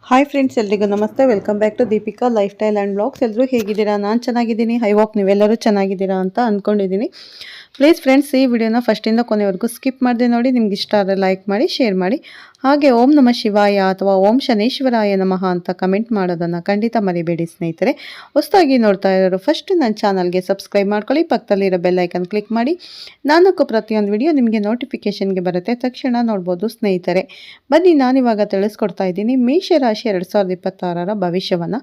Hi friends, ಎಲ್ರಿಗೂ ನಮಸ್ತೆ. Welcome back to Deepika lifestyle and blogs. ಎಲ್ಲರೂ ಹೇಗಿದ್ದೀರಾ? ನಾನು ಚೆನ್ನಾಗಿದ್ದೀನಿ. ಐ ಹೋಪ್ ನೀವೆಲ್ಲರೂ ಚೆನ್ನಾಗಿದ್ದೀರಾ ಅಂತ ಅಂದ್ಕೊಂಡಿದ್ದೀನಿ. ಪ್ಲೀಸ್ ಫ್ರೆಂಡ್ಸ್, ಈ ವಿಡಿಯೋನ ಫಸ್ಟಿಂದ ಕೊನೆವರೆಗೂ ಸ್ಕಿಪ್ ಮಾಡದೆ ನೋಡಿ. ನಿಮ್ಗೆ ಇಷ್ಟ ಆದರೆ ಲೈಕ್ ಮಾಡಿ, ಶೇರ್ ಮಾಡಿ. ಹಾಗೆ ಓಂ ನಮಃ ಶಿವಾಯ ಅಥವಾ ಓಂ ಶನೇಶ್ವರಾಯ ನಮಃ ಅಂತ ಕಮೆಂಟ್ ಮಾಡೋದನ್ನು ಖಂಡಿತ ಮರಿಬೇಡಿ ಸ್ನೇಹಿತರೆ. ಹೊಸದಾಗಿ ನೋಡ್ತಾ ಇರೋರು ಫಸ್ಟ್ ನನ್ನ ಚಾನಲ್ಗೆ ಸಬ್ಸ್ಕ್ರೈಬ್ ಮಾಡ್ಕೊಳ್ಳಿ. ಪಕ್ಕದಲ್ಲಿರೋ ಬೆಲ್ ಐಕನ್ ಕ್ಲಿಕ್ ಮಾಡಿ. ನಾನಕ್ಕೂ ಪ್ರತಿಯೊಂದು ವಿಡಿಯೋ ನಿಮಗೆ ನೋಟಿಫಿಕೇಷನ್ಗೆ ಬರುತ್ತೆ, ತಕ್ಷಣ ನೋಡ್ಬೋದು ಸ್ನೇಹಿತರೆ. ಬನ್ನಿ, ನಾನಿವಾಗ ತಿಳಿಸ್ಕೊಡ್ತಾ ಇದ್ದೀನಿ ಮೇಷರಾಶಿ 2026 ಭವಿಷ್ಯವನ್ನು.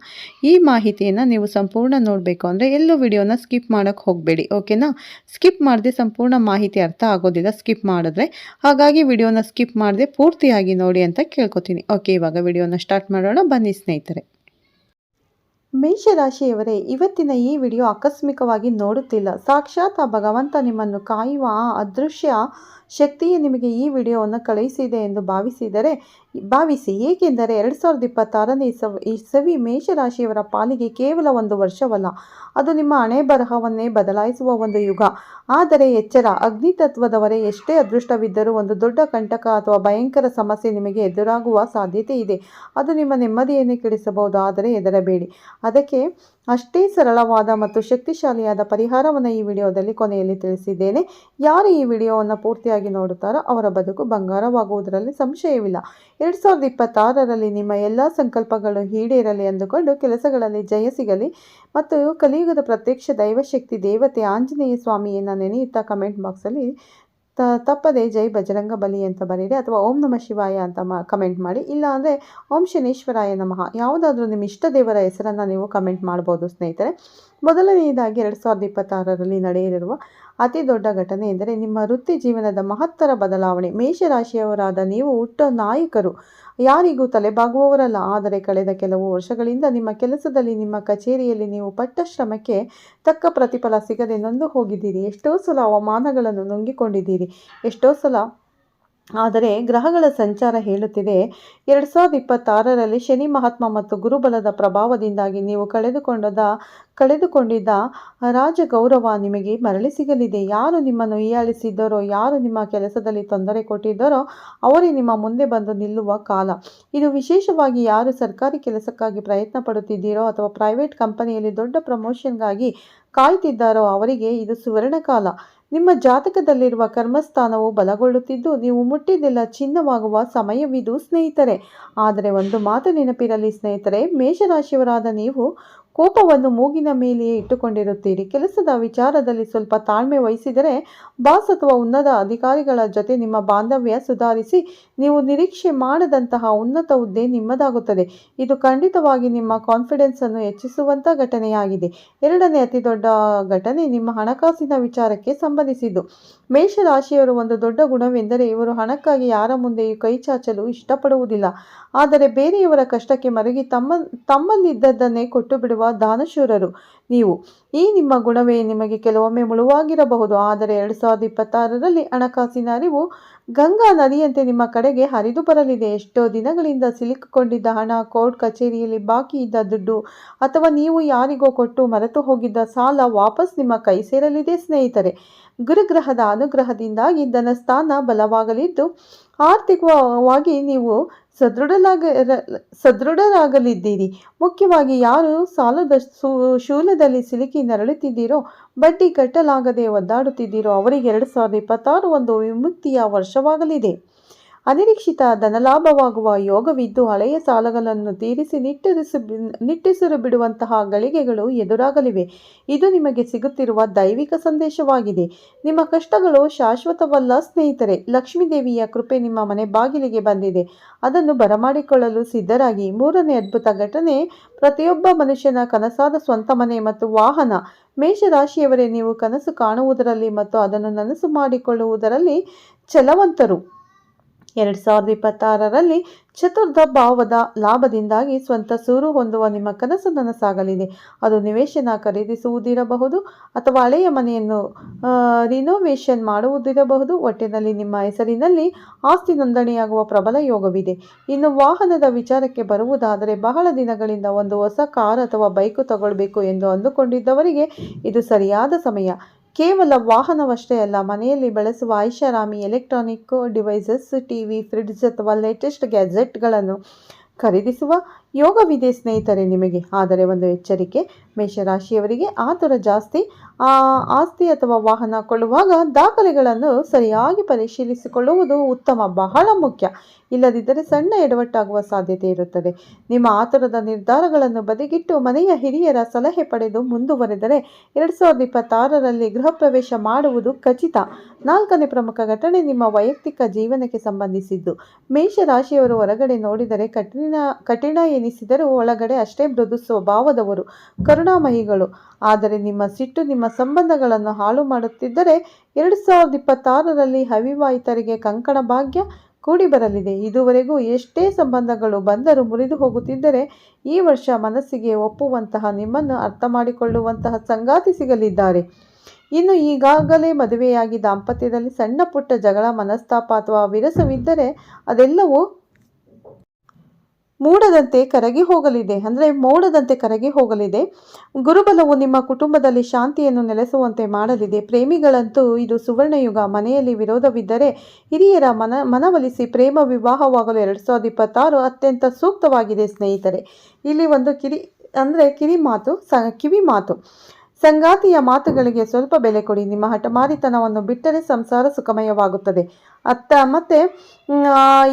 ಈ ಮಾಹಿತಿಯನ್ನು ನೀವು ಸಂಪೂರ್ಣ ನೋಡಬೇಕು ಅಂದರೆ ಎಲ್ಲೂ ವಿಡಿಯೋನ ಸ್ಕಿಪ್ ಮಾಡೋಕ್ಕೆ ಹೋಗಬೇಡಿ, ಓಕೆನಾ? ಸ್ಕಿಪ್ ಮಾಡದೆ ಸಂಪೂರ್ಣ ಮಾಹಿತಿ ಅರ್ಥ ಆಗೋದಿಲ್ಲ ಸ್ಕಿಪ್ ಮಾಡಿದ್ರೆ. ಹಾಗಾಗಿ ವಿಡಿಯೋನ ಸ್ಕಿಪ್ ಮಾಡದೆ ಪೂರ್ತಿಯಾಗಿ ನೋಡಿ ಅಂತ ಕೇಳ್ಕೊತೀನಿ. ಓಕೆ, ಇವಾಗ ವಿಡಿಯೋನ ಸ್ಟಾರ್ಟ್ ಮಾಡೋಣ ಬನ್ನಿ ಸ್ನೇಹಿತರೆ. ಮೇಷರಾಶಿಯವರೇ, ಇವತ್ತಿನ ಈ ವಿಡಿಯೋ ಆಕಸ್ಮಿಕವಾಗಿ ನೋಡುತ್ತಿಲ್ಲ. ಸಾಕ್ಷಾತ್ ಆ ಭಗವಂತ ನಿಮ್ಮನ್ನು ಕಾಯುವ ಅದೃಶ್ಯ ಶಕ್ತಿಯೇ ನಿಮಗೆ ಈ ವಿಡಿಯೋವನ್ನು ಕಳುಹಿಸಿದೆ ಎಂದು ಭಾವಿಸಿ. ಏಕೆಂದರೆ 2026ನೇ ಇಸವಿ ಮೇಷರಾಶಿಯವರ ಪಾಲಿಗೆ ಕೇವಲ ಒಂದು ವರ್ಷವಲ್ಲ, ಅದು ನಿಮ್ಮ ಹಣೆ ಬರಹವನ್ನೇ ಬದಲಾಯಿಸುವ ಒಂದು ಯುಗ. ಆದರೆ ಎಚ್ಚರ, ಅಗ್ನಿತತ್ವದವರೇ ಎಷ್ಟೇ ಅದೃಷ್ಟವಿದ್ದರೂ ಒಂದು ದೊಡ್ಡ ಕಂಟಕ ಅಥವಾ ಭಯಂಕರ ಸಮಸ್ಯೆ ನಿಮಗೆ ಎದುರಾಗುವ ಸಾಧ್ಯತೆ ಇದೆ. ಅದು ನಿಮ್ಮ ನೆಮ್ಮದಿಯನ್ನೇ ಕೆಡಿಸಬಹುದು. ಆದರೆ ಹೆದರಬೇಡಿ, ಅದಕ್ಕೆ ಅಷ್ಟೇ ಸರಳವಾದ ಮತ್ತು ಶಕ್ತಿಶಾಲಿಯಾದ ಪರಿಹಾರವನ್ನು ಈ ವಿಡಿಯೋದಲ್ಲಿ ಕೊನೆಯಲ್ಲಿ ತಿಳಿಸಿದ್ದೇನೆ. ಯಾರು ಈ ವಿಡಿಯೋವನ್ನು ಪೂರ್ತಿಯಾಗಿ ನೋಡುತ್ತಾರೋ ಅವರ ಬದುಕು ಬಂಗಾರವಾಗುವುದರಲ್ಲಿ ಸಂಶಯವಿಲ್ಲ. 2026ರಲ್ಲಿ ನಿಮ್ಮ ಎಲ್ಲ ಸಂಕಲ್ಪಗಳು ಈಡೇರಲಿ ಅಂದುಕೊಂಡು ಕೆಲಸಗಳಲ್ಲಿ ಜಯ ಸಿಗಲಿ ಮತ್ತು ಕಲಿಯುಗದ ಪ್ರತ್ಯಕ್ಷ ದೈವಶಕ್ತಿ ದೇವತೆ ಆಂಜನೇಯ ಸ್ವಾಮಿಯನ್ನು ನೆನೆಯುತ್ತಾ ಕಮೆಂಟ್ ಬಾಕ್ಸಲ್ಲಿ ತಪ್ಪದೆ ಜೈ ಬಜರಂಗ ಬಲಿ ಅಂತ ಬರೀರಿ, ಅಥವಾ ಓಂ ನಮಃ ಶಿವಾಯ ಅಂತ ಕಮೆಂಟ್ ಮಾಡಿ. ಇಲ್ಲ ಅಂದರೆ ಓಂ ಶನೇಶ್ವರಾಯ ನಮಃ, ಯಾವುದಾದ್ರೂ ನಿಮ್ಮ ಇಷ್ಟ ದೇವರ ಹೆಸರನ್ನು ನೀವು ಕಮೆಂಟ್ ಮಾಡ್ಬೋದು ಸ್ನೇಹಿತರೆ. ಮೊದಲನೆಯದಾಗಿ 2026ರಲ್ಲಿ ನಡೆಯಲಿರುವ ಅತಿ ದೊಡ್ಡ ಘಟನೆ ಎಂದರೆ ನಿಮ್ಮ ವೃತ್ತಿ ಜೀವನದ ಮಹತ್ತರ ಬದಲಾವಣೆ. ಮೇಷರಾಶಿಯವರಾದ ನೀವು ಹುಟ್ಟೋ ನಾಯಕರು, ಯಾರಿಗೂ ತಲೆಬಾಗುವವರಲ್ಲ. ಆದರೆ ಕಳೆದ ಕೆಲವು ವರ್ಷಗಳಿಂದ ನಿಮ್ಮ ಕೆಲಸದಲ್ಲಿ, ನಿಮ್ಮ ಕಚೇರಿಯಲ್ಲಿ ನೀವು ಪಟ್ಟ ಶ್ರಮಕ್ಕೆ ತಕ್ಕ ಪ್ರತಿಫಲ ಸಿಗದೆ ನೊಂದು ಹೋಗಿದ್ದೀರಿ. ಎಷ್ಟೋ ಸಲ ಅವಮಾನಗಳನ್ನು ನುಂಗಿಕೊಂಡಿದ್ದೀರಿ. ಎಷ್ಟೋ ಸಲ ಆದರೆ ಗ್ರಹಗಳ ಸಂಚಾರ ಹೇಳುತ್ತಿದೆ 2026ರಲ್ಲಿ ಶನಿ ಮಹಾತ್ಮ ಮತ್ತು ಗುರುಬಲದ ಪ್ರಭಾವದಿಂದಾಗಿ ನೀವು ಕಳೆದುಕೊಂಡಿದ್ದ ರಾಜ ಗೌರವ ನಿಮಗೆ ಮರಳಿ ಸಿಗಲಿದೆ. ಯಾರು ನಿಮ್ಮನ್ನು ಹೀಯಾಳಿಸಿದ್ದರೋ, ಯಾರು ನಿಮ್ಮ ಕೆಲಸದಲ್ಲಿ ತೊಂದರೆ ಕೊಟ್ಟಿದ್ದರೋ ಅವರೇ ನಿಮ್ಮ ಮುಂದೆ ಬಂದು ನಿಲ್ಲುವ ಕಾಲ ಇದು. ವಿಶೇಷವಾಗಿ ಯಾರು ಸರ್ಕಾರಿ ಕೆಲಸಕ್ಕಾಗಿ ಪ್ರಯತ್ನ ಪಡುತ್ತಿದ್ದೀರೋ ಅಥವಾ ಪ್ರೈವೇಟ್ ಕಂಪನಿಯಲ್ಲಿ ದೊಡ್ಡ ಪ್ರಮೋಷನ್ಗಾಗಿ ಕಾಯ್ತಿದ್ದಾರೋ ಅವರಿಗೆ ಇದು ಸುವರ್ಣ ಕಾಲ. ನಿಮ್ಮ ಜಾತಕದಲ್ಲಿರುವ ಕರ್ಮಸ್ಥಾನವು ಬಲಗೊಳ್ಳುತ್ತಿದ್ದು ನೀವು ಮುಟ್ಟಿದ್ದೆಲ್ಲ ಚಿನ್ನವಾಗುವ ಸಮಯವಿದು ಸ್ನೇಹಿತರೆ. ಆದರೆ ಒಂದು ಮಾತು ನೆನಪಿರಲಿ ಸ್ನೇಹಿತರೆ, ಮೇಷರಾಶಿಯವರಾದ ನೀವು ಕೋಪವನ್ನು ಮೂಗಿನ ಮೇಲೆಯೇ ಇಟ್ಟುಕೊಂಡಿರುತ್ತೀರಿ. ಕೆಲಸದ ವಿಚಾರದಲ್ಲಿ ಸ್ವಲ್ಪ ತಾಳ್ಮೆ ವಹಿಸಿದರೆ ಬಾಸ್ ಅಥವಾ ಉನ್ನತ ಅಧಿಕಾರಿಗಳ ಜೊತೆ ನಿಮ್ಮ ಬಾಂಧವ್ಯ ಸುಧಾರಿಸಿ ನೀವು ನಿರೀಕ್ಷೆ ಮಾಡದಂತಹ ಉನ್ನತ ಹುದ್ದೆ ನಿಮ್ಮದಾಗುತ್ತದೆ. ಇದು ಖಂಡಿತವಾಗಿ ನಿಮ್ಮ ಕಾನ್ಫಿಡೆನ್ಸ್ ಅನ್ನು ಹೆಚ್ಚಿಸುವಂಥ ಘಟನೆಯಾಗಿದೆ. ಎರಡನೇ ಅತಿ ದೊಡ್ಡ ಘಟನೆ ನಿಮ್ಮ ಹಣಕಾಸಿನ ವಿಚಾರಕ್ಕೆ ಸಂಬಂಧಿಸಿದ್ದು. ಮೇಷರಾಶಿಯವರು ಒಂದು ದೊಡ್ಡ ಗುಣವೆಂದರೆ ಇವರು ಹಣಕ್ಕಾಗಿ ಯಾರ ಮುಂದೆಯೂ ಕೈ ಚಾಚಲು ಇಷ್ಟಪಡುವುದಿಲ್ಲ. ಆದರೆ ಬೇರೆಯವರ ಕಷ್ಟಕ್ಕೆ ಮರುಗಿ ತಮ್ಮಲ್ಲಿದ್ದದ್ದನ್ನೇ ಕೊಟ್ಟು ಬಿಡುವ ದಾನಶೂರರು ನೀವು. ಈ ನಿಮ್ಮ ಗುಣವೇ ನಿಮಗೆ ಕೆಲವೊಮ್ಮೆ ಮುಳುವಾಗಿರಬಹುದು. ಆದರೆ 2026ರಲ್ಲಿ ಹಣಕಾಸಿನ ಅರಿವು ಗಂಗಾ ನದಿಯಂತೆ ನಿಮ್ಮ ಕಡೆಗೆ ಹರಿದು ಬರಲಿದೆ. ಎಷ್ಟೋ ದಿನಗಳಿಂದ ಸಿಲುಕಿಕೊಂಡಿದ್ದ ಹಣ, ಕೋರ್ಟ್ ಕಚೇರಿಯಲ್ಲಿ ಬಾಕಿ ಇದ್ದ ದುಡ್ಡು ಅಥವಾ ನೀವು ಯಾರಿಗೋ ಕೊಟ್ಟು ಮರೆತು ಹೋಗಿದ್ದ ಸಾಲ ವಾಪಸ್ ನಿಮ್ಮ ಕೈ ಸೇರಲಿದೆ ಸ್ನೇಹಿತರೆ. ಗುರುಗ್ರಹದ ಅನುಗ್ರಹದಿಂದಾಗಿ ಧನಸ್ಥಾನ ಬಲವಾಗಲಿದ್ದು ಆರ್ಥಿಕವಾಗಿ ನೀವು ಸದೃಢರಾಗಲಿದ್ದೀರಿ. ಮುಖ್ಯವಾಗಿ ಯಾರು ಸಾಲದ ಶೂಲದಲ್ಲಿ ಸಿಲುಕಿ ನರಳುತ್ತಿದ್ದೀರೋ, ಬಡ್ಡಿ ಕಟ್ಟಲಾಗದೆ ಒದ್ದಾಡುತ್ತಿದ್ದೀರೋ ಅವರಿಗೆ 2026 ಒಂದು ವಿಮುಕ್ತಿಯ ವರ್ಷವಾಗಲಿದೆ. ಅನಿರೀಕ್ಷಿತ ಧನಲಾಭವಾಗುವ ಯೋಗವಿದ್ದು ಹಳೆಯ ಸಾಲಗಳನ್ನು ತೀರಿಸಿ ನಿಟ್ಟುಸಿರು ಬಿಡುವಂತಹ ಗಳಿಗೆಗಳು ಎದುರಾಗಲಿವೆ. ಇದು ನಿಮಗೆ ಸಿಗುತ್ತಿರುವ ದೈವಿಕ ಸಂದೇಶವಾಗಿದೆ. ನಿಮ್ಮ ಕಷ್ಟಗಳು ಶಾಶ್ವತವಲ್ಲ ಸ್ನೇಹಿತರೆ. ಲಕ್ಷ್ಮೀದೇವಿಯ ಕೃಪೆ ನಿಮ್ಮ ಮನೆ ಬಾಗಿಲಿಗೆ ಬಂದಿದೆ. ಅದನ್ನು ಬರಮಾಡಿಕೊಳ್ಳಲು ಸಿದ್ಧರಾಗಿ. ಮೂರನೇ ಅದ್ಭುತ ಘಟನೆ ಪ್ರತಿಯೊಬ್ಬ ಮನುಷ್ಯನ ಕನಸಾದ ಸ್ವಂತ ಮನೆ ಮತ್ತು ವಾಹನ. ಮೇಷರಾಶಿಯವರೇ, ನೀವು ಕನಸು ಕಾಣುವುದರಲ್ಲಿ ಮತ್ತು ಅದನ್ನು ನನಸು ಮಾಡಿಕೊಳ್ಳುವುದರಲ್ಲಿ ಛಲವಂತರು. 2026ರಲ್ಲಿ ಚತುರ್ಥ ಭಾವದ ಲಾಭದಿಂದಾಗಿ ಸ್ವಂತ ಸೂರು ಹೊಂದುವ ನಿಮ್ಮ ಕನಸು ನನಸಾಗಲಿದೆ. ಅದು ನಿವೇಶನ ಖರೀದಿಸುವುದಿರಬಹುದು ಅಥವಾ ಹಳೆಯ ಮನೆಯನ್ನು ರಿನೋವೇಷನ್ ಮಾಡುವುದಿರಬಹುದು. ಒಟ್ಟಿನಲ್ಲಿ ನಿಮ್ಮ ಹೆಸರಿನಲ್ಲಿ ಆಸ್ತಿ ನೋಂದಣಿಯಾಗುವ ಪ್ರಬಲ ಯೋಗವಿದೆ. ಇನ್ನು ವಾಹನದ ವಿಚಾರಕ್ಕೆ ಬರುವುದಾದರೆ ಬಹಳ ದಿನಗಳಿಂದ ಒಂದು ಹೊಸ ಕಾರ್ ಅಥವಾ ಬೈಕು ತಗೊಳ್ಬೇಕು ಎಂದು ಅಂದುಕೊಂಡಿದ್ದವರಿಗೆ ಇದು ಸರಿಯಾದ ಸಮಯ. ಕೇವಲ ವಾಹನವಷ್ಟೇ ಅಲ್ಲ, ಮನೆಯಲ್ಲಿ ಬಳಸುವ ಐಷಾರಾಮಿ ಎಲೆಕ್ಟ್ರಾನಿಕ್ ಡಿವೈಸಸ್, ಟಿವಿ, ಫ್ರಿಡ್ಜ್ ಅಥವಾ ಲೇಟೆಸ್ಟ್ ಗ್ಯಾಜೆಟ್ಗಳನ್ನು ಖರೀದಿಸುವ ಯೋಗವಿದೆ ಸ್ನೇಹಿತರೆ ನಿಮಗೆ. ಆದರೆ ಒಂದು ಎಚ್ಚರಿಕೆ, ಮೇಷರಾಶಿಯವರಿಗೆ ಆತುರ ಜಾಸ್ತಿ. ಆಸ್ತಿ ಅಥವಾ ವಾಹನ ಕೊಳ್ಳುವಾಗ ದಾಖಲೆಗಳನ್ನು ಸರಿಯಾಗಿ ಪರಿಶೀಲಿಸಿಕೊಳ್ಳುವುದು ಉತ್ತಮ, ಬಹಳ ಮುಖ್ಯ. ಇಲ್ಲದಿದ್ದರೆ ಸಣ್ಣ ಎಡವಟ್ಟಾಗುವ ಸಾಧ್ಯತೆ ಇರುತ್ತದೆ. ನಿಮ್ಮ ಆತುರದ ನಿರ್ಧಾರಗಳನ್ನು ಬದಿಗಿಟ್ಟು ಮನೆಯ ಹಿರಿಯರ ಸಲಹೆ ಪಡೆದು ಮುಂದುವರೆದರೆ 2026ರಲ್ಲಿ ಗೃಹ ಪ್ರವೇಶ ಮಾಡುವುದು ಖಚಿತ. 4ನೇ ಪ್ರಮುಖ ಘಟನೆ ನಿಮ್ಮ ವೈಯಕ್ತಿಕ ಜೀವನಕ್ಕೆ ಸಂಬಂಧಿಸಿದ್ದು. ಮೇಷರಾಶಿಯವರು ಹೊರಗಡೆ ನೋಡಿದರೆ ಕಠಿಣ ಎನಿಸಿದರೂ ಒಳಗಡೆ ಅಷ್ಟೇ ಮೃದು ಸ್ವಭಾವದವರು, ಕರುಣಾಮಯಿಗಳು. ಆದರೆ ನಿಮ್ಮ ಸಿಟ್ಟು ನಿಮ್ಮ ಸಂಬಂಧಗಳನ್ನು ಹಾಳು ಮಾಡುತ್ತಿದ್ದರೆ 2026ರಲ್ಲಿ ಅವಿವಾಹಿತರಿಗೆ ಕಂಕಣ ಭಾಗ್ಯ ಕೂಡಿ ಬರಲಿದೆ. ಇದುವರೆಗೂ ಎಷ್ಟೇ ಸಂಬಂಧಗಳು ಬಂದರೂ ಮುರಿದು ಹೋಗುತ್ತಿದ್ದರೆ ಈ ವರ್ಷ ಮನಸ್ಸಿಗೆ ಒಪ್ಪುವಂತಹ, ನಿಮ್ಮನ್ನು ಅರ್ಥ ಮಾಡಿಕೊಳ್ಳುವಂತಹ ಸಂಗಾತಿ ಸಿಗಲಿದ್ದಾರೆ. ಇನ್ನು ಈಗಾಗಲೇ ಮದುವೆಯಾಗಿ ದಾಂಪತ್ಯದಲ್ಲಿ ಸಣ್ಣ ಪುಟ್ಟ ಜಗಳ, ಮನಸ್ತಾಪ ಅಥವಾ ವಿರಸವಿದ್ದರೆ ಅದೆಲ್ಲವೂ ಮೋಡದಂತೆ ಕರಗಿ ಹೋಗಲಿದೆ. ಗುರುಬಲವು ನಿಮ್ಮ ಕುಟುಂಬದಲ್ಲಿ ಶಾಂತಿಯನ್ನು ನೆಲೆಸುವಂತೆ ಮಾಡಲಿದೆ. ಪ್ರೇಮಿಗಳಂತೂ ಇದು ಸುವರ್ಣಯುಗ. ಮನೆಯಲ್ಲಿ ವಿರೋಧವಿದ್ದರೆ ಹಿರಿಯರ ಮನವೊಲಿಸಿ ಪ್ರೇಮ ವಿವಾಹವಾಗಲು 2026 ಅತ್ಯಂತ ಸೂಕ್ತವಾಗಿದೆ ಸ್ನೇಹಿತರೆ. ಇಲ್ಲಿ ಒಂದು ಕಿವಿ ಮಾತು. ಸಂಗಾತಿಯ ಮಾತುಗಳಿಗೆ ಸ್ವಲ್ಪ ಬೆಲೆ ಕೊಡಿ. ನಿಮ್ಮ ಹಠಮಾರಿತನವನ್ನು ಬಿಟ್ಟರೆ ಸಂಸಾರ ಸುಖಮಯವಾಗುತ್ತದೆ. ಮತ್ತೆ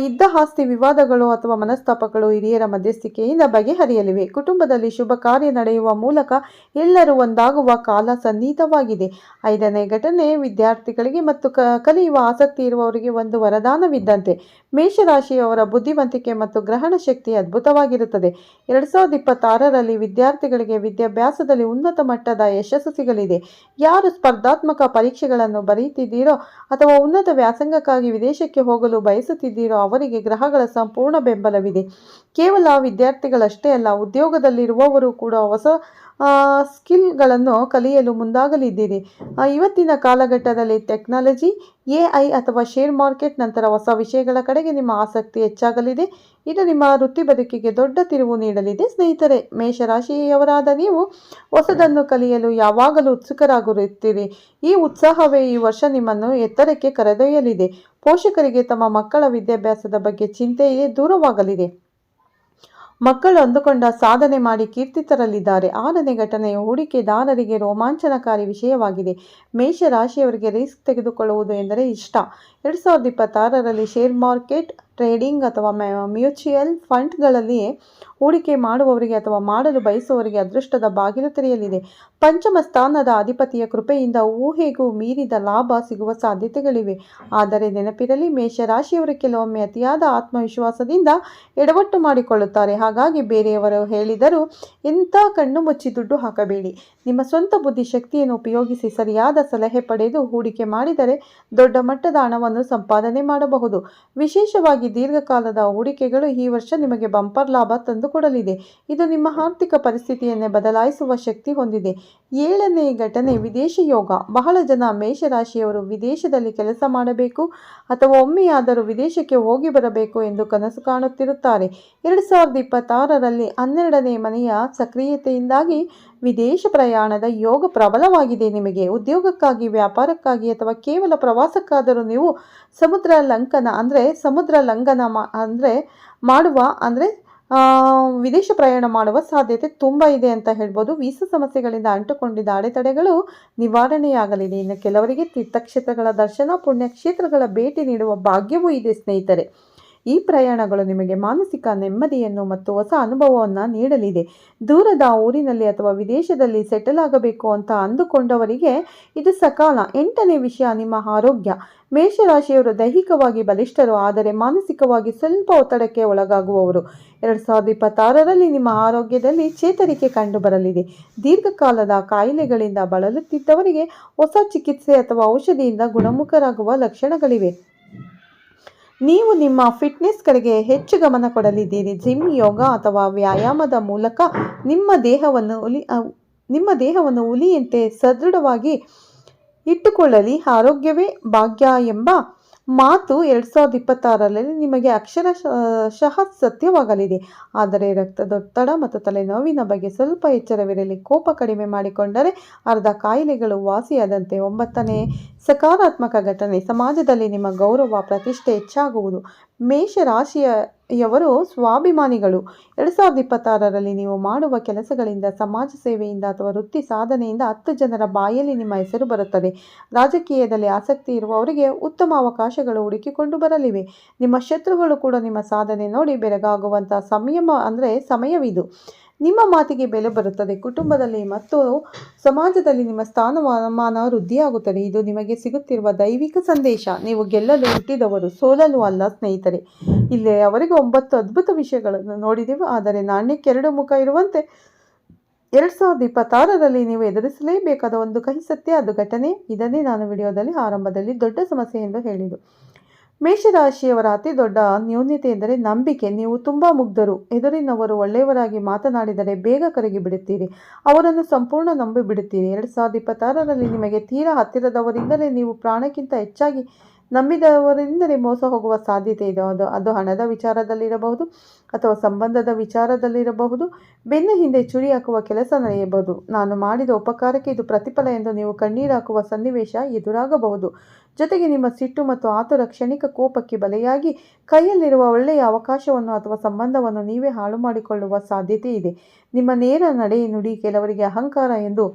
ಇದ್ದ ಆಸ್ತಿ ವಿವಾದಗಳು ಅಥವಾ ಮನಸ್ತಾಪಗಳು ಹಿರಿಯರ ಮಧ್ಯಸ್ಥಿಕೆಯಿಂದ ಬಗೆಹರಿಯಲಿವೆ. ಕುಟುಂಬದಲ್ಲಿ ಶುಭ ಕಾರ್ಯ ನಡೆಯುವ ಮೂಲಕ ಎಲ್ಲರೂ ಒಂದಾಗುವ ಕಾಲ ಸನ್ನಿಹಿತವಾಗಿದೆ. 5ನೇ ಘಟನೆ ವಿದ್ಯಾರ್ಥಿಗಳಿಗೆ ಮತ್ತು ಕಲಿಯುವ ಆಸಕ್ತಿ ಇರುವವರಿಗೆ ಒಂದು ವರದಾನವಿದ್ದಂತೆ. ಮೇಷರಾಶಿಯವರ ಬುದ್ಧಿವಂತಿಕೆ ಮತ್ತು ಗ್ರಹಣ ಶಕ್ತಿ ಅದ್ಭುತವಾಗಿರುತ್ತದೆ. 2026ರಲ್ಲಿ ವಿದ್ಯಾರ್ಥಿಗಳಿಗೆ ವಿದ್ಯಾಭ್ಯಾಸದಲ್ಲಿ ಉನ್ನತ ಮಟ್ಟದ ಯಶಸ್ಸು ಸಿಗಲಿದೆ. ಯಾರು ಸ್ಪರ್ಧಾತ್ಮಕ ಪರೀಕ್ಷೆಗಳನ್ನು ಬರೆಯುತ್ತಿದ್ದೀರೋ ಅಥವಾ ಉನ್ನತ ವ್ಯಾಸಂಗಕ್ಕಾಗಿ ವಿದೇಶಕ್ಕೆ ಹೋಗಲು ಬಯಸುತ್ತಿದ್ದೀರೋ ಅವರಿಗೆ ಗ್ರಹಗಳ ಸಂಪೂರ್ಣ ಬೆಂಬಲವಿದೆ. ಕೇವಲ ವಿದ್ಯಾರ್ಥಿಗಳಷ್ಟೇ ಅಲ್ಲ, ಉದ್ಯೋಗದಲ್ಲಿರುವವರು ಕೂಡ ಹೊಸ ಸ್ಕಿಲ್ಗಳನ್ನು ಕಲಿಯಲು ಮುಂದಾಗಲಿದ್ದೀರಿ. ಇವತ್ತಿನ ಕಾಲಘಟ್ಟದಲ್ಲಿ ಟೆಕ್ನಾಲಜಿ, AI ಅಥವಾ ಶೇರ್ ಮಾರ್ಕೆಟ್ ನಂತರ ಹೊಸ ವಿಷಯಗಳ ಕಡೆಗೆ ನಿಮ್ಮ ಆಸಕ್ತಿ ಹೆಚ್ಚಾಗಲಿದೆ. ಇದು ನಿಮ್ಮ ವೃತ್ತಿ ಬದುಕಿಗೆ ದೊಡ್ಡ ತಿರುವು ನೀಡಲಿದೆ ಸ್ನೇಹಿತರೆ. ಮೇಷರಾಶಿಯವರಾದ ನೀವು ಹೊಸದನ್ನು ಕಲಿಯಲು ಯಾವಾಗಲೂ ಉತ್ಸುಕರಾಗಿರುತ್ತೀರಿ. ಈ ಉತ್ಸಾಹವೇ ಈ ವರ್ಷ ನಿಮ್ಮನ್ನು ಎತ್ತರಕ್ಕೆ ಕರೆದೊಯ್ಯಲಿದೆ. ಪೋಷಕರಿಗೆ ತಮ್ಮ ಮಕ್ಕಳ ವಿದ್ಯಾಭ್ಯಾಸದ ಬಗ್ಗೆ ಚಿಂತೆಯೇ ದೂರವಾಗಲಿದೆ. ಮಕ್ಕಳು ಅಂದುಕೊಂಡ ಸಾಧನೆ ಮಾಡಿ ಕೀರ್ತಿ ತರಲಿದ್ದಾರೆ. 6ನೇ ಘಟನೆಯು ಹೂಡಿಕೆದಾರರಿಗೆ ರೋಮಾಂಚನಕಾರಿ ವಿಷಯವಾಗಿದೆ. ಮೇಷರಾಶಿಯವರಿಗೆ ರಿಸ್ಕ್ ತೆಗೆದುಕೊಳ್ಳುವುದು ಎಂದರೆ ಇಷ್ಟ. 2026ರಲ್ಲಿ ಶೇರ್ ಮಾರ್ಕೆಟ್, ಟ್ರೇಡಿಂಗ್ ಅಥವಾ ಮ್ಯೂಚುಯಲ್ ಫಂಡ್ಗಳಲ್ಲಿ ಹೂಡಿಕೆ ಮಾಡುವವರಿಗೆ ಅಥವಾ ಮಾಡಲು ಬಯಸುವವರಿಗೆ ಅದೃಷ್ಟದ ಬಾಗಿಲು ತೆರೆಯಲಿದೆ. ಪಂಚಮ ಸ್ಥಾನದ ಅಧಿಪತಿಯ ಕೃಪೆಯಿಂದ ಊಹೆಗೂ ಮೀರಿದ ಲಾಭ ಸಿಗುವ ಸಾಧ್ಯತೆಗಳಿವೆ. ಆದರೆ ನೆನಪಿರಲಿ, ಮೇಷರಾಶಿಯವರು ಕೆಲವೊಮ್ಮೆ ಅತಿಯಾದ ಆತ್ಮವಿಶ್ವಾಸದಿಂದ ಎಡವಟ್ಟು ಮಾಡಿಕೊಳ್ಳುತ್ತಾರೆ. ಹಾಗಾಗಿ ಬೇರೆಯವರು ಹೇಳಿದರೂ ಎಂಥ ಕಣ್ಣು ಮುಚ್ಚಿ ದುಡ್ಡು ಹಾಕಬೇಡಿ. ನಿಮ್ಮ ಸ್ವಂತ ಬುದ್ಧಿಶಕ್ತಿಯನ್ನು ಉಪಯೋಗಿಸಿ ಸರಿಯಾದ ಸಲಹೆ ಪಡೆದು ಹೂಡಿಕೆ ಮಾಡಿದರೆ ದೊಡ್ಡ ಮಟ್ಟದ ಹಣವನ್ನು ಸಂಪಾದನೆ ಮಾಡಬಹುದು. ವಿಶೇಷವಾಗಿ ದೀರ್ಘಕಾಲದ ಹೂಡಿಕೆಗಳು ಈ ವರ್ಷ ನಿಮಗೆ ಬಂಪರ್ ಲಾಭ ತಂದುಕೊಡಲಿದೆ. ಇದು ನಿಮ್ಮ ಆರ್ಥಿಕ ಪರಿಸ್ಥಿತಿಯನ್ನೇ ಬದಲಾಯಿಸುವ ಶಕ್ತಿ ಹೊಂದಿದೆ. 7ನೇ ಘಟನೆ ವಿದೇಶ ಯೋಗ. ಬಹಳ ಜನ ಮೇಷರಾಶಿಯವರು ವಿದೇಶದಲ್ಲಿ ಕೆಲಸ ಮಾಡಬೇಕು ಅಥವಾ ಒಮ್ಮೆಯಾದರೂ ವಿದೇಶಕ್ಕೆ ಹೋಗಿ ಬರಬೇಕು ಎಂದು ಕನಸು ಕಾಣುತ್ತಿರುತ್ತಾರೆ. 2026ರಲ್ಲಿ 12ನೇ ಮನೆಯ ಸಕ್ರಿಯತೆಯಿಂದಾಗಿ ವಿದೇಶ ಪ್ರಯಾಣದ ಯೋಗ ಪ್ರಬಲವಾಗಿದೆ. ನಿಮಗೆ ಉದ್ಯೋಗಕ್ಕಾಗಿ, ವ್ಯಾಪಾರಕ್ಕಾಗಿ ಅಥವಾ ಕೇವಲ ಪ್ರವಾಸಕ್ಕಾದರೂ ನೀವು ಸಮುದ್ರ ಲಂಘನ ಮಾಡುವ ವಿದೇಶ ಪ್ರಯಾಣ ಮಾಡುವ ಸಾಧ್ಯತೆ ತುಂಬ ಇದೆ ಅಂತ ಹೇಳ್ಬೋದು. ವೀಸಾ ಸಮಸ್ಯೆಗಳಿಂದ ಅಂಟುಕೊಂಡಿದ್ದ ಅಡೆತಡೆಗಳು ನಿವಾರಣೆಯಾಗಲಿದೆ. ಇನ್ನು ಕೆಲವರಿಗೆ ತೀರ್ಥಕ್ಷೇತ್ರಗಳ ದರ್ಶನ, ಪುಣ್ಯಕ್ಷೇತ್ರಗಳ ಭೇಟಿ ನೀಡುವ ಭಾಗ್ಯವೂ ಇದೆ ಸ್ನೇಹಿತರೆ. ಈ ಪ್ರಯಾಣಗಳು ನಿಮಗೆ ಮಾನಸಿಕ ನೆಮ್ಮದಿಯನ್ನು ಮತ್ತು ಹೊಸ ಅನುಭವವನ್ನು ನೀಡಲಿದೆ. ದೂರದ ಊರಿನಲ್ಲಿ ಅಥವಾ ವಿದೇಶದಲ್ಲಿ ಸೆಟಲ್ ಆಗಬೇಕು ಅಂತ ಅಂದುಕೊಂಡವರಿಗೆ ಇದು ಸಕಾಲ. 8ನೇ ವಿಷಯ ನಿಮ್ಮ ಆರೋಗ್ಯ. ಮೇಷರಾಶಿಯವರು ದೈಹಿಕವಾಗಿ ಬಲಿಷ್ಠರು, ಆದರೆ ಮಾನಸಿಕವಾಗಿ ಸ್ವಲ್ಪ ಒತ್ತಡಕ್ಕೆ ಒಳಗಾಗುವವರು. 2026ರಲ್ಲಿ ನಿಮ್ಮ ಆರೋಗ್ಯದಲ್ಲಿ ಚೇತರಿಕೆ ಕಂಡುಬರಲಿದೆ. ದೀರ್ಘಕಾಲದ ಕಾಯಿಲೆಗಳಿಂದ ಬಳಲುತ್ತಿದ್ದವರಿಗೆ ಹೊಸ ಚಿಕಿತ್ಸೆ ಅಥವಾ ಔಷಧಿಯಿಂದ ಗುಣಮುಖರಾಗುವ ಲಕ್ಷಣಗಳಿವೆ. ನೀವು ನಿಮ್ಮ ಫಿಟ್ನೆಸ್ ಕಡೆಗೆ ಹೆಚ್ಚು ಗಮನ ಕೊಡಲಿದ್ದೀರಿ. ಜಿಮ್, ಯೋಗ ಅಥವಾ ವ್ಯಾಯಾಮದ ಮೂಲಕ ನಿಮ್ಮ ದೇಹವನ್ನು ಹುಲಿಯಂತೆ ಸದೃಢವಾಗಿ ಇಟ್ಟುಕೊಳ್ಳಲಿ. ಆರೋಗ್ಯವೇ ಭಾಗ್ಯ ಎಂಬ ಮಾತು 2026ರಲ್ಲಿ ನಿಮಗೆ ಅಕ್ಷರಶಃ ಸತ್ಯವಾಗಲಿದೆ. ಆದರೆ ರಕ್ತದೊತ್ತಡ ಮತ್ತು ತಲೆನೋವಿನ ಬಗ್ಗೆ ಸ್ವಲ್ಪ ಎಚ್ಚರವಿರಲಿ. ಕೋಪ ಕಡಿಮೆ ಮಾಡಿಕೊಂಡರೆ ಅರ್ಧ ಕಾಯಿಲೆಗಳು ವಾಸಿಯಾದಂತೆ. 9ನೇ ಸಕಾರಾತ್ಮಕ ಘಟನೆ, ಸಮಾಜದಲ್ಲಿ ನಿಮ್ಮ ಗೌರವ, ಪ್ರತಿಷ್ಠೆ ಹೆಚ್ಚಾಗುವುದು. ಮೇಷರಾಶಿಯವರು ಸ್ವಾಭಿಮಾನಿಗಳು. 2026ರಲ್ಲಿ ನೀವು ಮಾಡುವ ಕೆಲಸಗಳಿಂದ, ಸಮಾಜ ಸೇವೆಯಿಂದ ಅಥವಾ ವೃತ್ತಿ ಸಾಧನೆಯಿಂದ 10 ಜನರ ಬಾಯಲ್ಲಿ ನಿಮ್ಮ ಹೆಸರು ಬರುತ್ತದೆ. ರಾಜಕೀಯದಲ್ಲಿ ಆಸಕ್ತಿ ಇರುವವರಿಗೆ ಉತ್ತಮ ಅವಕಾಶಗಳು ಹುಡುಕಿಕೊಂಡು ಬರಲಿವೆ. ನಿಮ್ಮ ಶತ್ರುಗಳು ಕೂಡ ನಿಮ್ಮ ಸಾಧನೆ ನೋಡಿ ಬೆರಗಾಗುವಂಥ ಸಮಯವಿದು. ನಿಮ್ಮ ಮಾತಿಗೆ ಬೆಲೆ ಬರುತ್ತದೆ. ಕುಟುಂಬದಲ್ಲಿ ಮತ್ತು ಸಮಾಜದಲ್ಲಿ ನಿಮ್ಮ ಸ್ಥಾನಮಾನ ವೃದ್ಧಿಯಾಗುತ್ತದೆ. ಇದು ನಿಮಗೆ ಸಿಗುತ್ತಿರುವ ದೈವಿಕ ಸಂದೇಶ. ನೀವು ಗೆಲ್ಲಲು ಹುಟ್ಟಿದವರು, ಸೋಲಲು ಅಲ್ಲ ಸ್ನೇಹಿತರೆ. ಇಲ್ಲಿಯವರೆಗೆ 9 ಅದ್ಭುತ ವಿಷಯಗಳನ್ನು ನೋಡಿದೆವು. ಆದರೆ ನಾಣ್ಯಕ್ಕೆ 2 ಮುಖ ಇರುವಂತೆ 2026ರಲ್ಲಿ ನೀವು ಎದುರಿಸಲೇಬೇಕಾದ ಒಂದು ಕಹಿ ಸತ್ಯ, ಅದು ಘಟನೆ. ಇದನ್ನೇ ನಾನು ವಿಡಿಯೋದಲ್ಲಿ ಆರಂಭದಲ್ಲಿ ದೊಡ್ಡ ಸಮಸ್ಯೆ ಎಂದು ಹೇಳಿದ್ದು. ಮೇಷರಾಶಿಯವರ ಅತಿ ದೊಡ್ಡ ನ್ಯೂನತೆ ಎಂದರೆ ನಂಬಿಕೆ. ನೀವು ತುಂಬ ಮುಗ್ಧರು. ಎದುರಿನವರು ಒಳ್ಳೆಯವರಾಗಿ ಮಾತನಾಡಿದರೆ ಬೇಗ ಕರಗಿ ಬಿಡುತ್ತೀರಿ. ಅವರನ್ನು ಸಂಪೂರ್ಣ ನಂಬಿ ಬಿಡುತ್ತೀರಿ. 2026ರಲ್ಲಿ ನಿಮಗೆ ತೀರಾ ಹತ್ತಿರದವರಿಂದಲೇ ನೀವು ಪ್ರಾಣಕ್ಕಿಂತ ಹೆಚ್ಚಾಗಿ ನಂಬಿದವರಿಂದಲೇ ಮೋಸ ಹೋಗುವ ಸಾಧ್ಯತೆ ಇದೆ. ಅದು ಹಣದ ವಿಚಾರದಲ್ಲಿರಬಹುದು ಅಥವಾ ಸಂಬಂಧದ ವಿಚಾರದಲ್ಲಿರಬಹುದು. ಬೆನ್ನ ಹಿಂದೆ ಚುರಿ ಹಾಕುವ ಕೆಲಸ ನಡೆಯಬಹುದು. ನಾನು ಮಾಡಿದ ಉಪಕಾರಕ್ಕೆ ಇದು ಪ್ರತಿಫಲ ಎಂದು ನೀವು ಕಣ್ಣೀರು ಹಾಕುವ ಸನ್ನಿವೇಶ ಎದುರಾಗಬಹುದು. ಜೊತೆಗೆ ನಿಮ್ಮ ಸಿಟ್ಟು ಮತ್ತು ಆತುರ ಕ್ಷಣಿಕ ಕೋಪಕ್ಕೆ ಬಲೆಯಾಗಿ ಕೈಯಲ್ಲಿರುವ ಒಳ್ಳೆಯ ಅವಕಾಶವನ್ನು ಅಥವಾ ಸಂಬಂಧವನ್ನು ನೀವೇ ಹಾಳು ಮಾಡಿಕೊಳ್ಳುವ ಸಾಧ್ಯತೆ ಇದೆ. ನಿಮ್ಮ ನೇರ ನಡೆ ನುಡಿ ಕೆಲವರಿಗೆ ಅಹಂಕಾರ ಎಂದು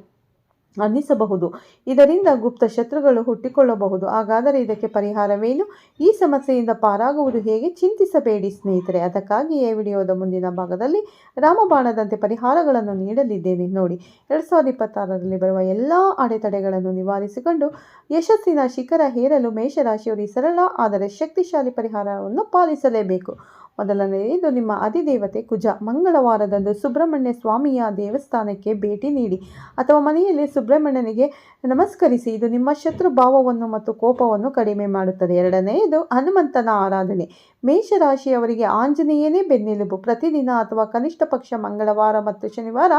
ಅನ್ನಿಸಬಹುದು. ಇದರಿಂದ ಗುಪ್ತ ಶತ್ರುಗಳು ಹುಟ್ಟಿಕೊಳ್ಳಬಹುದು. ಹಾಗಾದರೆ ಇದಕ್ಕೆ ಪರಿಹಾರವೇನು? ಈ ಸಮಸ್ಯೆಯಿಂದ ಪಾರಾಗುವುದು ಹೇಗೆ? ಚಿಂತಿಸಬೇಡಿ ಸ್ನೇಹಿತರೆ. ಅದಕ್ಕಾಗಿಯೇ ವಿಡಿಯೋದ ಮುಂದಿನ ಭಾಗದಲ್ಲಿ ರಾಮಬಾಣದಂತೆ ಪರಿಹಾರಗಳನ್ನು ನೀಡಲಿದ್ದೇನೆ. ನೋಡಿ, 2026ರಲ್ಲಿ ಬರುವ ಎಲ್ಲ ಅಡೆತಡೆಗಳನ್ನು ನಿವಾರಿಸಿಕೊಂಡು ಯಶಸ್ಸಿನ ಶಿಖರ ಏರಲು ಮೇಷರಾಶಿಯವರು ಸರಳ ಆದರೆ ಶಕ್ತಿಶಾಲಿ ಪರಿಹಾರವನ್ನು ಪಾಲಿಸಲೇಬೇಕು. ಮೊದಲನೆಯದು ನಿಮ್ಮ ಅಧಿದೇವತೆ ಕುಜ. ಮಂಗಳವಾರದಂದು ಸುಬ್ರಹ್ಮಣ್ಯ ಸ್ವಾಮಿಯ ದೇವಸ್ಥಾನಕ್ಕೆ ಭೇಟಿ ನೀಡಿ ಅಥವಾ ಮನೆಯಲ್ಲಿ ಸುಬ್ರಹ್ಮಣ್ಯನಿಗೆ ನಮಸ್ಕರಿಸಿ. ಇದು ನಿಮ್ಮ ಶತ್ರು ಭಾವವನ್ನು ಮತ್ತು ಕೋಪವನ್ನು ಕಡಿಮೆ ಮಾಡುತ್ತದೆ. ಎರಡನೆಯದು ಹನುಮಂತನ ಆರಾಧನೆ. ಮೇಷರಾಶಿಯವರಿಗೆ ಆಂಜನೇಯನೇ ಬೆನ್ನೆಲುಬು. ಪ್ರತಿದಿನ ಅಥವಾ ಕನಿಷ್ಠ ಪಕ್ಷ ಮಂಗಳವಾರ ಮತ್ತು ಶನಿವಾರ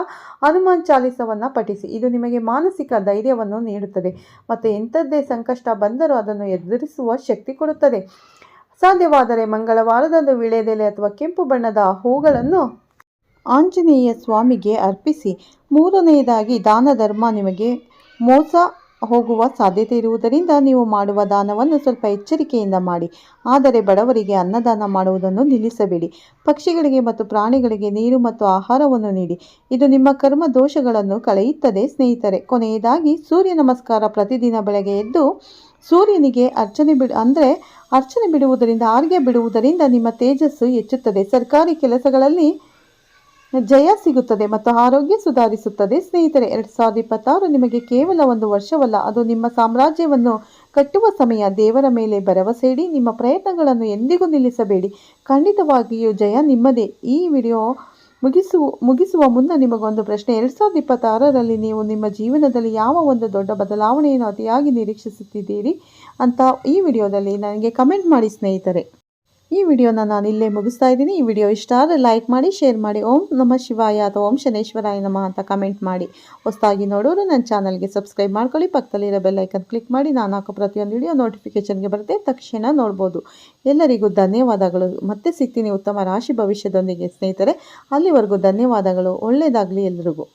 ಹನುಮಾನ್ ಚಾಲಿಸವನ್ನು ಪಠಿಸಿ. ಇದು ನಿಮಗೆ ಮಾನಸಿಕ ಧೈರ್ಯವನ್ನು ನೀಡುತ್ತದೆ ಮತ್ತು ಎಂಥದ್ದೇ ಸಂಕಷ್ಟ ಬಂದರೂ ಅದನ್ನು ಎದುರಿಸುವ ಶಕ್ತಿ ಕೊಡುತ್ತದೆ. ಸಾಧ್ಯವಾದರೆ ಮಂಗಳವಾರದಂದು ವೀಳ್ಯದೆಲೆ ಅಥವಾ ಕೆಂಪು ಬಣ್ಣದ ಹೂಗಳನ್ನು ಆಂಜನೇಯ ಸ್ವಾಮಿಗೆ ಅರ್ಪಿಸಿ. ಮೂರನೆಯದಾಗಿ ದಾನ ಧರ್ಮ. ನಿಮಗೆ ಮೋಸ ಹೋಗುವ ಸಾಧ್ಯತೆ ಇರುವುದರಿಂದ ನೀವು ಮಾಡುವ ದಾನವನ್ನು ಸ್ವಲ್ಪ ಎಚ್ಚರಿಕೆಯಿಂದ ಮಾಡಿ. ಆದರೆ ಬಡವರಿಗೆ ಅನ್ನದಾನ ಮಾಡುವುದನ್ನು ನಿಲ್ಲಿಸಬೇಡಿ. ಪಕ್ಷಿಗಳಿಗೆ ಮತ್ತು ಪ್ರಾಣಿಗಳಿಗೆ ನೀರು ಮತ್ತು ಆಹಾರವನ್ನು ನೀಡಿ. ಇದು ನಿಮ್ಮ ಕರ್ಮ ದೋಷಗಳನ್ನು ಕಳೆಯುತ್ತದೆ ಸ್ನೇಹಿತರೆ. ಕೊನೆಯದಾಗಿ ಸೂರ್ಯ ನಮಸ್ಕಾರ. ಪ್ರತಿದಿನ ಬೆಳಗ್ಗೆ ಎದ್ದು ಸೂರ್ಯನಿಗೆ ಅರ್ಚನೆ ಬಿಡುವುದರಿಂದ ನಿಮ್ಮ ತೇಜಸ್ಸು ಹೆಚ್ಚುತ್ತದೆ. ಸರ್ಕಾರಿ ಕೆಲಸಗಳಲ್ಲಿ ಜಯ ಸಿಗುತ್ತದೆ ಮತ್ತು ಆರೋಗ್ಯ ಸುಧಾರಿಸುತ್ತದೆ. ಸ್ನೇಹಿತರೆ, 2026 ನಿಮಗೆ ಕೇವಲ ಒಂದು ವರ್ಷವಲ್ಲ, ಅದು ನಿಮ್ಮ ಸಾಮ್ರಾಜ್ಯವನ್ನು ಕಟ್ಟುವ ಸಮಯ. ದೇವರ ಮೇಲೆ ಭರವಸೆ ಇಡಿ. ನಿಮ್ಮ ಪ್ರಯತ್ನಗಳನ್ನು ಎಂದಿಗೂ ನಿಲ್ಲಿಸಬೇಡಿ. ಖಂಡಿತವಾಗಿಯೂ ಜಯ ನಿಮ್ಮದೇ. ಈ ವಿಡಿಯೋ ಮುಗಿಸುವ ಮುನ್ನ ನಿಮಗೊಂದು ಪ್ರಶ್ನೆ. 2026ರಲ್ಲಿ ನೀವು ನಿಮ್ಮ ಜೀವನದಲ್ಲಿ ಯಾವ ಒಂದು ದೊಡ್ಡ ಬದಲಾವಣೆಯನ್ನು ಅತಿಯಾಗಿ ನಿರೀಕ್ಷಿಸುತ್ತಿದ್ದೀರಿ ಅಂತ ಈ ವಿಡಿಯೋದಲ್ಲಿ ನನಗೆ ಕಮೆಂಟ್ ಮಾಡಿ ಸ್ನೇಹಿತರೆ. ಈ ವಿಡಿಯೋನ ನಾನು ಇಲ್ಲೇ ಮುಗಿಸ್ತಾ ಇದ್ದೀನಿ. ಈ ವಿಡಿಯೋ ಇಷ್ಟ ಆದರೆ ಲೈಕ್ ಮಾಡಿ, ಶೇರ್ ಮಾಡಿ. ಓಂ ನಮಃ ಶಿವಾಯ ಅಥವಾ ಓಂ ಶನೇಶ್ವರಾಯ ನಮಃ ಅಂತ ಕಮೆಂಟ್ ಮಾಡಿ. ಹೊಸದಾಗಿ ನೋಡೋರು ನನ್ನ ಚಾನಲ್ಗೆ ಸಬ್ಸ್ಕ್ರೈಬ್ ಮಾಡ್ಕೊಳ್ಳಿ. ಪಕ್ಕದಲ್ಲಿರೋ ಬೆಲ್ ಐಕನ್ ಕ್ಲಿಕ್ ಮಾಡಿ. ನಾನು ಹಾಕೋ ಪ್ರತಿಯೊಂದು ವಿಡಿಯೋ ನೋಟಿಫಿಕೇಷನ್ಗೆ ಬರುತ್ತೆ, ತಕ್ಷಣ ನೋಡ್ಬೋದು. ಎಲ್ಲರಿಗೂ ಧನ್ಯವಾದಗಳು. ಮತ್ತೆ ಸಿಗ್ತೀನಿ ಉತ್ತಮ ರಾಶಿ ಭವಿಷ್ಯದೊಂದಿಗೆ ಸ್ನೇಹಿತರೆ. ಅಲ್ಲಿವರೆಗೂ ಧನ್ಯವಾದಗಳು. ಒಳ್ಳೆಯದಾಗಲಿ ಎಲ್ರಿಗೂ.